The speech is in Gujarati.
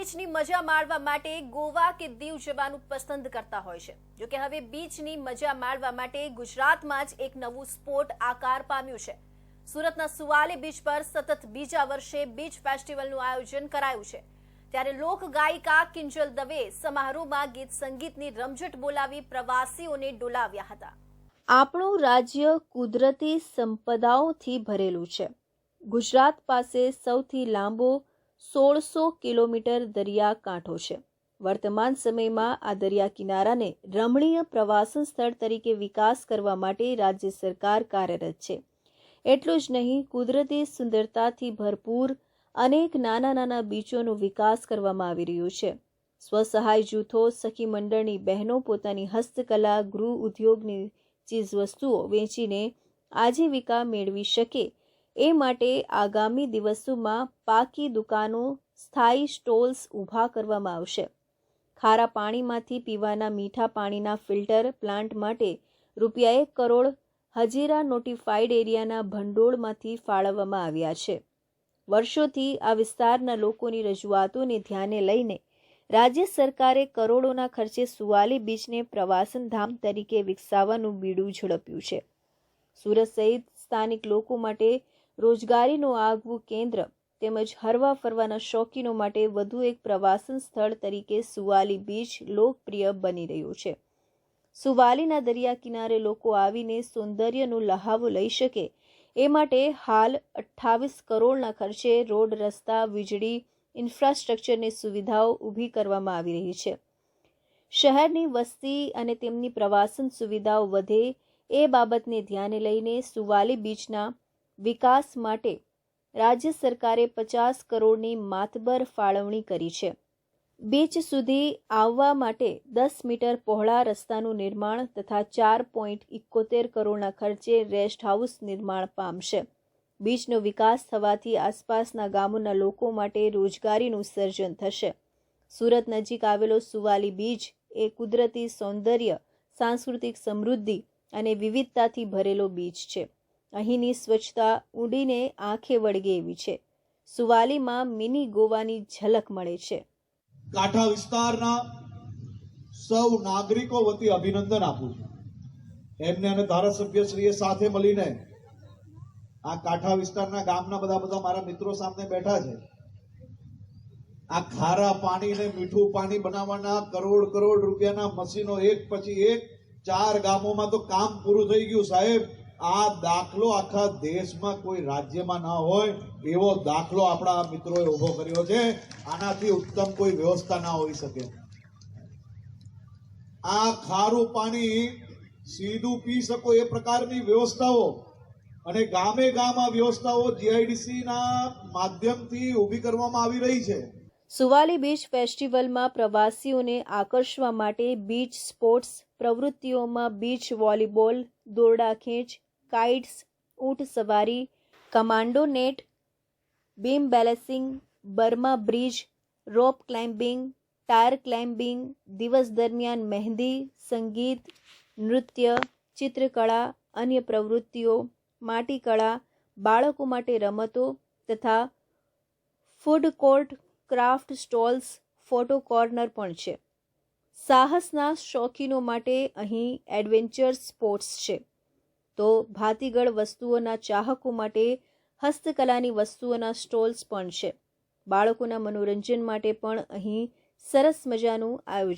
બીચની મજા માણવા માટે ગોવા કે દીવ જવાનું પસંદ કરતા હોય છે। જો કે હવે બીચની મજા માણવા માટે ગુજરાતમાં જ એક નવું સ્પોટ આકાર પામ્યું છે। સુરતના સુવાલી બીચ પર સતત બીજા વર્ષે બીચ ફેસ્ટિવલનું આયોજન કરાયું છે। ત્યારે લોક ગાયિકા કિંજલ દવે સમારોહમાં ગીત સંગીતની રમઝટ બોલાવી પ્રવાસીઓને ડોલાવ્યા હતા। આપણું રાજ્ય કુદરતી સંપદાઓથી ભરેલું છે। ગુજરાત પાસે સૌથી લાંબો 1600 કિલોમીટર દરિયા કાંઠો છે। વર્તમાન સમયમાં આ દરિયા કિનારાને રમણીય પ્રવાસન સ્થળ તરીકે વિકાસ કરવા માટે રાજ્ય સરકાર કાર્યરત છે। એટલું જ નહીં, કુદરતી સુંદરતાથી ભરપૂર અનેક નાના નાના બીચોનો વિકાસ કરવામાં આવી રહ્યો છે। સ્વસહાય જૂથો, સખી મંડળની બહેનો પોતાની હસ્તકલા, ગૃહ ઉદ્યોગની ચીજવસ્તુઓ વેચીને આજીવિકા મેળવી શકે એ માટે આગામી દિવસોમાં પાકી દુકાનો, સ્થાયી સ્ટોલ્સ ઊભા કરવામાં આવશે। ખારા પાણીમાંથી પીવાના મીઠા પાણીના ફિલ્ટર પ્લાન્ટ માટે રૂપિયા 1 કરોડ હજીરા નોટિફાઈડ એરિયાના ભંડોળમાંથી ફાળવવામાં આવ્યા છે। વર્ષોથી આ વિસ્તારના લોકોની રજૂઆતોને ધ્યાને લઈને રાજ્ય સરકારે કરોડોના ખર્ચે સુવાલી બીચને પ્રવાસન ધામ તરીકે વિકસાવવાનું બીડું ઝડપ્યું છે। સુરત સહિત સ્થાનિક લોકો માટે રોજગારીનું આગવું કેન્દ્ર તેમજ હરવા ફરવાના શોખીનો માટે વધુ એક પ્રવાસન સ્થળ તરીકે સુવાલી બીચ લોકપ્રિય બની રહ્યું છે। સુવાલીના દરિયા કિનારે લોકો આવીને સૌંદર્યનો લહાવો લઈ શકે એ માટે હાલ 28 કરોડના ખર્ચે રોડ, રસ્તા, વીજળી, ઇન્ફ્રાસ્ટ્રક્ચરની સુવિધાઓ ઊભી કરવામાં આવી રહી છે। શહેરની વસ્તી અને તેમની પ્રવાસન સુવિધાઓ વધે એ બાબતને ધ્યાને લઈને સુવાલી બીચના વિકાસ માટે રાજ્ય સરકારે 50 કરોડની માતબર ફાળવણી કરી છે। બીચ સુધી આવવા માટે 10 મીટર પહોળા રસ્તાનું નિર્માણ તથા 4.71 કરોડના ખર્ચે રેસ્ટ હાઉસ નિર્માણ પામશે। બીચનો વિકાસ થવાથી આસપાસના ગામોના લોકો માટે રોજગારીનું સર્જન થશે। સુરત નજીક આવેલો સુવાલી બીચ એ કુદરતી સૌંદર્ય, સાંસ્કૃતિક સમૃદ્ધિ અને વિવિધતાથી ભરેલો બીચ છે। અહીંની સ્વચ્છતા ઊંડીને આંખે વળગે એવી છે। સુવાલીમાં મિની ગોવાની ઝલક મળે છે। કાંઠા વિસ્તારના સૌ નાગરિકો વતી અભિનંદન આપું છું। એમને અને ધારાસભ્યશ્રીએ સાથે મળીને આ કાંઠા વિસ્તારના ગામના બધા મારા મિત્રો સામે બેઠા છે। આ ખારા પાણી ને મીઠું પાણી બનાવવાના કરોડ રૂપિયાના મશીનો એક પછી એક 4 ગામોમાં તો કામ પૂરું થઈ ગયું સાહેબ। આ દાખલો આખા દેશમાં કોઈ રાજ્યમાં ના હોય એવો દાખલો આપણા મિત્રોએ ઉભો કર્યો છે। આનાથી ઉત્તમ કોઈ વ્યવસ્થા ના હોઈ શકે। આ ખારું પાણી સીધું પી શકો એ પ્રકારની વ્યવસ્થાઓ અને ગામે ગામ આ વ્યવસ્થાઓ જીઆઈડીસી ના માધ્યમથી ઊભી કરવામાં આવી રહી છે। સુવાલી બીચ ફેસ્ટિવલમાં પ્રવાસીઓને આકર્ષવા માટે બીચ સ્પોર્ટ્સ પ્રવૃત્તિઓમાં બીચ વોલીબોલ, દોરડા ખેંચ, કાઇટ્સ, ઊંટ સવારી, commando net, beam balancing, Burma bridge, rope climbing, tyre climbing, દિવસ દરમિયાન મહેંદી, સંગીત, નૃત્ય, ચિત્રકળા, અન્ય પ્રવૃત્તિઓ, માટીકળા, બાળકો માટે રમતો તથા food court, craft stalls, photo corner પણ છે। સાહસના શોખીનો માટે અહીં એડવેન્ચર સ્પોર્ટ્સ છે, તો ભાતીગળ વસ્તુઓના ચાહકો માટે હસ્તકલાની વસ્તુઓના સ્ટોલ્સ પણ છે। બાળકોના મનોરંજન માટે પણ અહીં સરસ મજાનું આયોજન